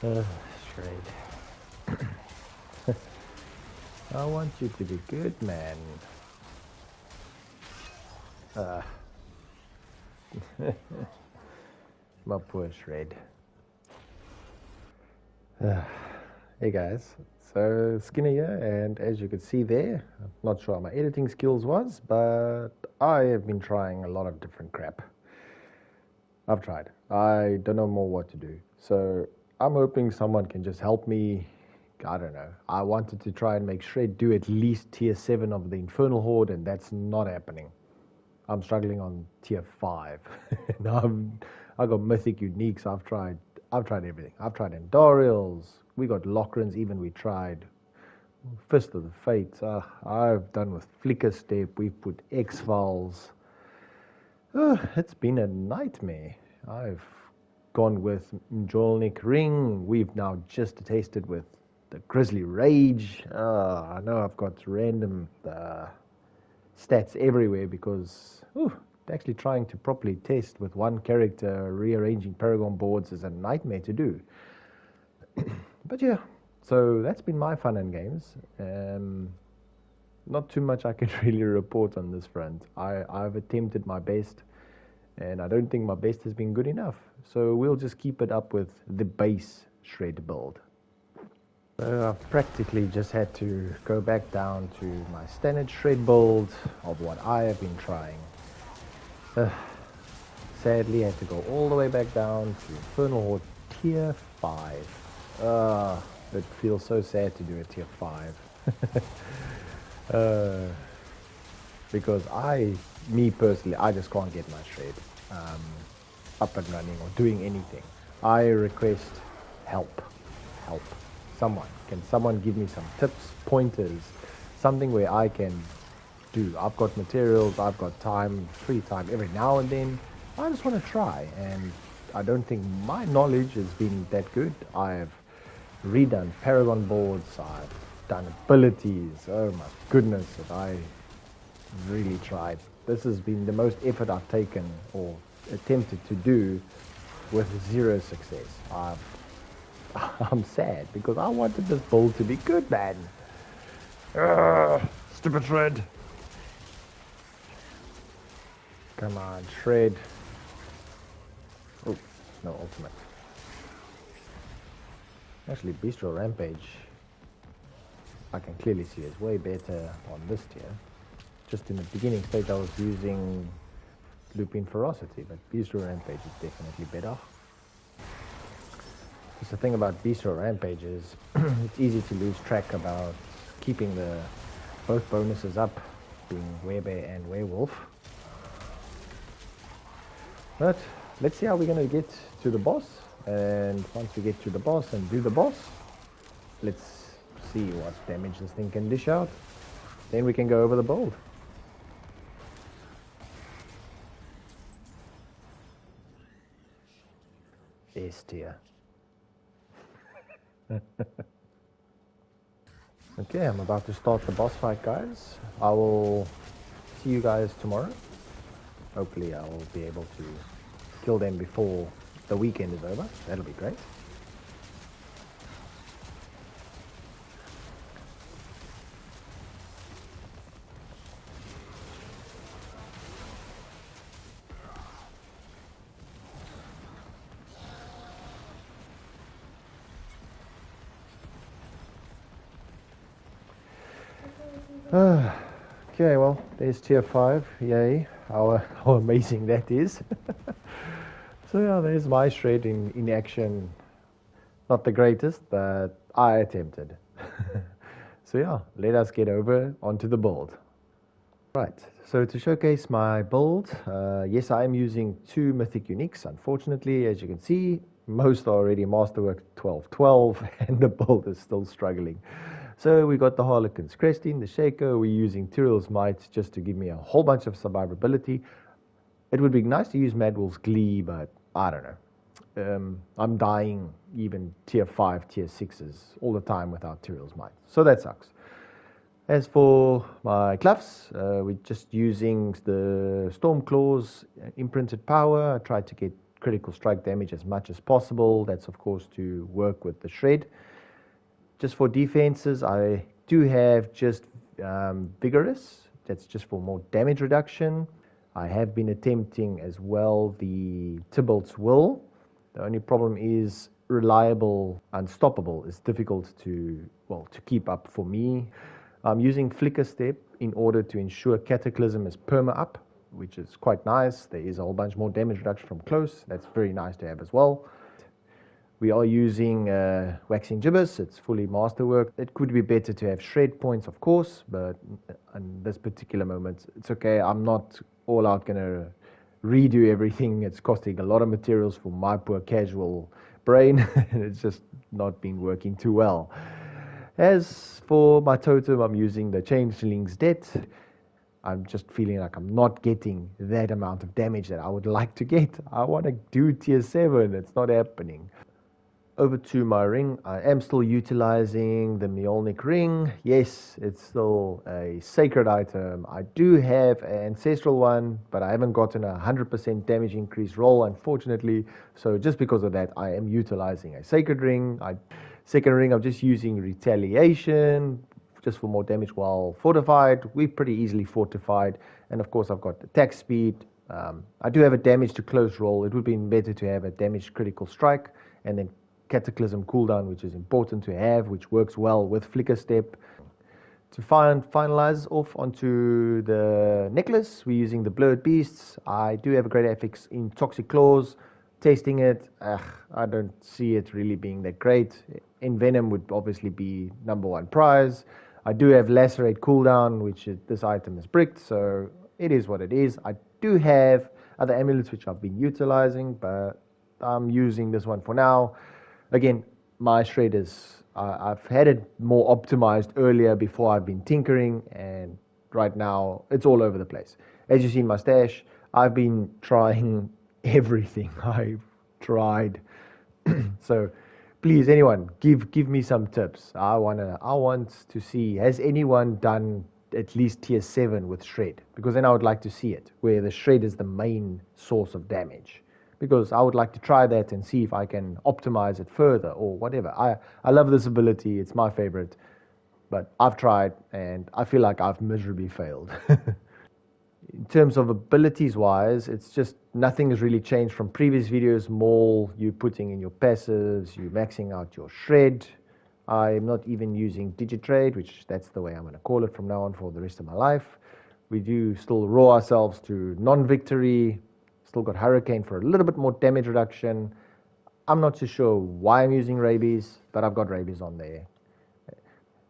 Shred. I want you to be good, man. My poor Shred. Hey guys, so Skinner here, and as you can see there, I'm not sure how my editing skills was, but I have been trying a lot of different crap. I've tried. I don't know more what to do. So I'm hoping someone can just help me. I don't know. I wanted to try and make Shred do at least tier 7 of the Infernal Horde, and that's not happening. I'm struggling on tier 5. Now I got mythic uniques. I've tried everything. I've tried Endorials. We got Lockrins, even we tried Fist of the Fates. I've done with Flicker Step. We've put X-Files. It's been a nightmare. I've gone with Mjolnir Ring. We've now just tasted with the Grizzly Rage. I know I've got random stats everywhere because actually trying to properly test with one character, rearranging Paragon boards is a nightmare to do. But yeah, so that's been my fun and games. Not too much I can really report on this front. I've attempted my best, and I don't think my best has been good enough. So we'll just keep it up with the base Shred build. So I've practically just had to go back down to my standard Shred build of what I have been trying. Sadly, I had to go all the way back down to Infernal Horde tier 5. It feels so sad to do a tier 5. Because me personally, I just can't get my Shred up and running or doing anything. I request help. Someone. Can someone give me some tips, pointers, something where I can do? I've got materials, I've got time, free time every now and then. I just want to try, and I don't think my knowledge has been that good. I've redone Paragon boards, I've done abilities. Oh my goodness, have I really tried. This has been the most effort I've taken or attempted to do with zero success. I'm sad because I wanted this build to be good, man. Stupid Shred. Come on, Shred. Oh, no ultimate. Actually, Bistro Rampage, I can clearly see is way better on this tier. Just in the beginning stage, I was using Lupin Ferocity, but Bistro Rampage is definitely better. Because the thing about Bistro Rampage is it's easy to lose track about keeping both bonuses up, being Werebear and Werewolf. But let's see how we're going to get to the boss. And once we get to the boss and do the boss, let's see what damage this thing can dish out. Then we can go over the build. S tier. Okay, I'm about to start the boss fight, guys. I will see you guys tomorrow. Hopefully I will be able to kill them before the weekend is over. That'll be great. Okay, well, there's tier 5. Yay, how amazing that is. So yeah, there's my Shred in action. Not the greatest, but I attempted. So yeah, let us get over onto the build. Right, so to showcase my build, yes, I am using 2 Mythic Uniques. Unfortunately, as you can see, most are already Masterwork 12-12, and the build is still struggling. So we got the Harlequin's Cresting, the Shaker. We're using Tyrell's Might just to give me a whole bunch of survivability. It would be nice to use Madwolf's Glee, but I don't know. I'm dying even tier 5, tier 6s all the time without Tyrell's Might. So that sucks. As for my Cluffs, we're just using the Stormclaw's imprinted power. I tried to get critical strike damage as much as possible. That's of course to work with the shred. Just for defenses, I do have just Vigorous. That's just for more damage reduction. I have been attempting as well the Tybalt's Will. The only problem is Reliable Unstoppable is difficult to keep up for me. I'm using Flicker Step in order to ensure Cataclysm is perma up, which is quite nice. There is a whole bunch more damage reduction from close. That's very nice to have as well. We are using Waxing Gibbous. It's fully masterwork. It could be better to have shred points, of course, but in this particular moment, it's okay. I'm not all out going to redo everything. It's costing a lot of materials for my poor casual brain, and it's just not been working too well. As for my totem, I'm using the Changeling's Death. I'm just feeling like I'm not getting that amount of damage that I would like to get. I want to do tier 7. It's not happening. Over to my ring. I am still utilizing the Mjolnir ring. Yes, it's still a sacred item. I do have an ancestral one, but I haven't gotten a 100% damage increase roll, unfortunately. So just because of that, I am utilizing a sacred ring. Second ring, I'm just using retaliation, just for more damage while fortified. We're pretty easily fortified. And of course, I've got attack speed. I do have a damage to close roll. It would be better to have a damage critical strike, and then Cataclysm cooldown, which is important to have, which works well with Flicker Step. To finalize off onto the necklace, we're using the Blurred Beasts. I do have a great affix in Toxic Claws. Testing it, I don't see it really being that great. Envenom would obviously be #1 prize. I do have Lacerate cooldown, which this item is bricked, so it is what it is. I do have other amulets which I've been utilizing, but I'm using this one for now. Again, my shred I've had it more optimized earlier before I've been tinkering, and right now it's all over the place. As you see in my stash, I've been trying everything. I've tried. So please, anyone, give me some tips. I want to see, has anyone done at least tier 7 with shred? Because then I would like to see it, where the shred is the main source of damage. Because I would like to try that and see if I can optimize it further or whatever. I love this ability. It's my favorite. But I've tried, and I feel like I've miserably failed. In terms of abilities wise, it's just nothing has really changed from previous videos. More you putting in your passives, you maxing out your shred. I'm not even using Digitrade, which that's the way I'm going to call it from now on for the rest of my life. We do still roll ourselves to non-victory. Still got Hurricane for a little bit more damage reduction. I'm not too sure why I'm using Rabies, but I've got Rabies on there.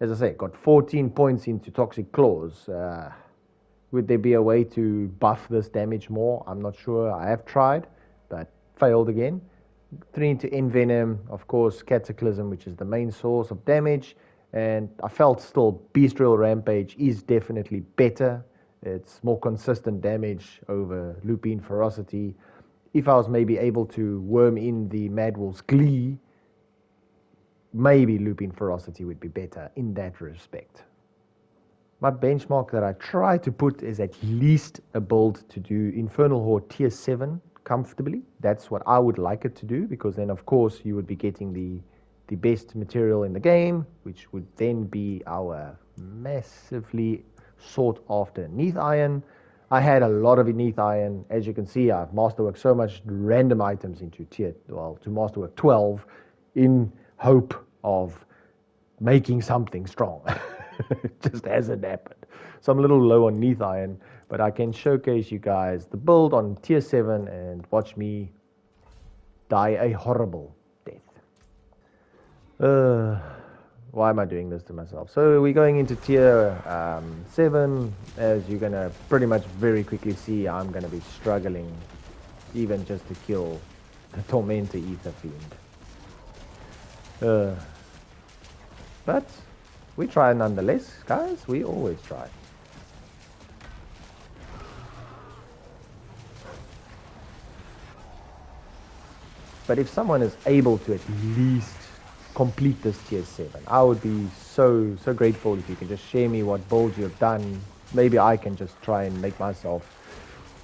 As I say, got 14 points into Toxic Claws. Would there be a way to buff this damage more? I'm not sure. I have tried, but failed again. 3 into Envenom, of course, Cataclysm, which is the main source of damage. And I felt still Bestial Rampage is definitely better. It's more consistent damage over Lupine Ferocity. If I was maybe able to worm in the Mad Wolf's Glee, maybe Lupine Ferocity would be better in that respect. My benchmark that I try to put is at least a build to do Infernal Horde tier 7 comfortably. That's what I would like it to do, because then of course you would be getting the best material in the game, which would then be our massively sought after Neath Iron. I had a lot of Neath Iron. As you can see, I've masterworked so much random items into to masterwork 12 in hope of making something strong. It just hasn't happened. So I'm a little low on Neath Iron, but I can showcase you guys the build on tier 7 and watch me die a horrible death. Why am I doing this to myself? So we're going into tier 7. As you're going to pretty much very quickly see, I'm going to be struggling even just to kill the Tormentor Ether Fiend. But we try nonetheless, guys. We always try. But if someone is able to at least complete this tier 7, I would be so grateful if you can just share me what builds you've done. Maybe I can just try and make myself,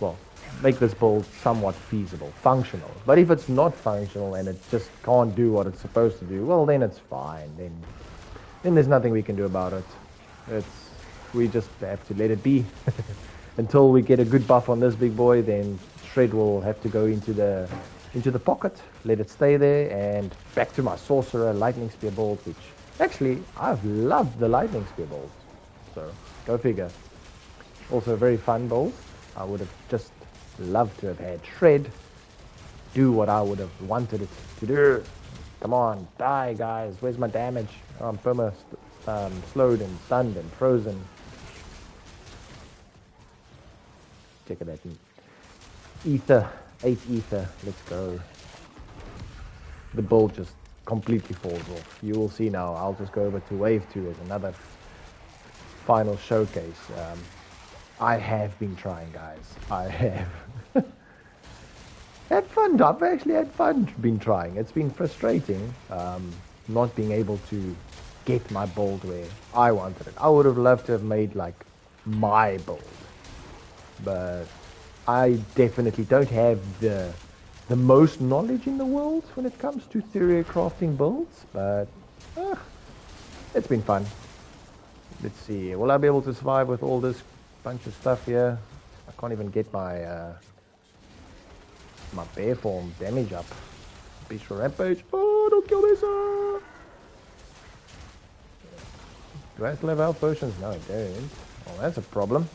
well, make this build somewhat feasible, functional. But if it's not functional and it just can't do what it's supposed to do, well, then it's fine. Then there's nothing we can do about it. We just have to let it be. Until we get a good buff on this big boy, then Shred will have to go into the pocket, let it stay there, and back to my Sorcerer Lightning Spear build, which actually I've loved the Lightning Spear build. So go figure. Also a very fun build. I would have just loved to have had Shred do what I would have wanted it to do. Come on, die guys. Where's my damage? Oh, I'm perma slowed and stunned and frozen. Check it out. Ether. 8 ether. Let's go. The build just completely falls off. You will see now. I'll just go over to wave 2 as another final showcase. I have been trying, guys. I have. Had fun. I've actually had fun been trying. It's been frustrating not being able to get my build where I wanted it. I would have loved to have made like my build, but I definitely don't have the most knowledge in the world when it comes to theory crafting builds, but it's been fun. Let's see, will I be able to survive with all this bunch of stuff here? I can't even get my my bear form damage up. Beast rampage. Oh, don't kill me, sir! Do I still have health potions? No, I don't. Well, that's a problem.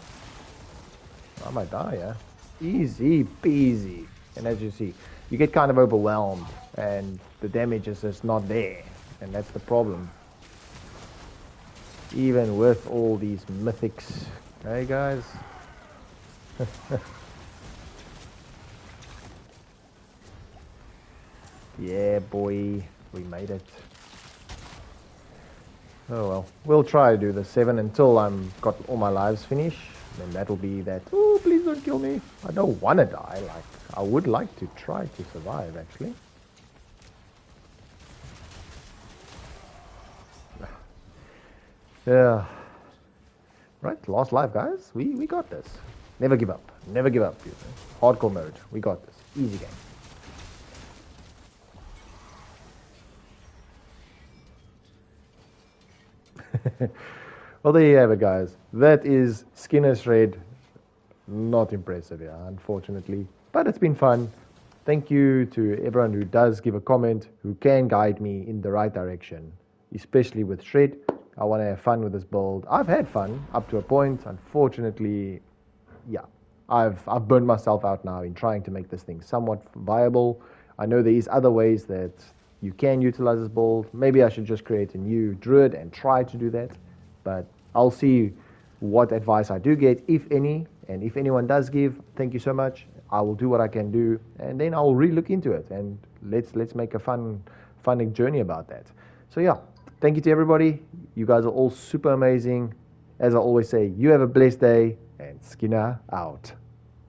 I might die, yeah? Easy peasy. And as you see, you get kind of overwhelmed and the damage is just not there. And that's the problem. Even with all these mythics. Hey guys. Yeah boy, we made it. Oh well, we'll try to do the 7 until I'm got all my lives finished. Then that'll be that. Oh, please don't kill me. I don't want to die. Like, I would like to try to survive, actually. Yeah. Right, last life, guys. We got this. Never give up. Never give up. Hardcore mode. We got this. Easy game. Well, there you have it, guys. That is Skinner Shred. Not impressive, yeah, unfortunately. But it's been fun. Thank you to everyone who does give a comment, who can guide me in the right direction, especially with Shred. I want to have fun with this build. I've had fun up to a point. Unfortunately, yeah, I've burned myself out now in trying to make this thing somewhat viable. I know there is other ways that you can utilize this build. Maybe I should just create a new Druid and try to do that. But I'll see what advice I do get, if any. And if anyone does give, thank you so much. I will do what I can do. And then I'll re-look into it. And let's make a fun journey about that. So yeah, thank you to everybody. You guys are all super amazing. As I always say, you have a blessed day. And Skinner out.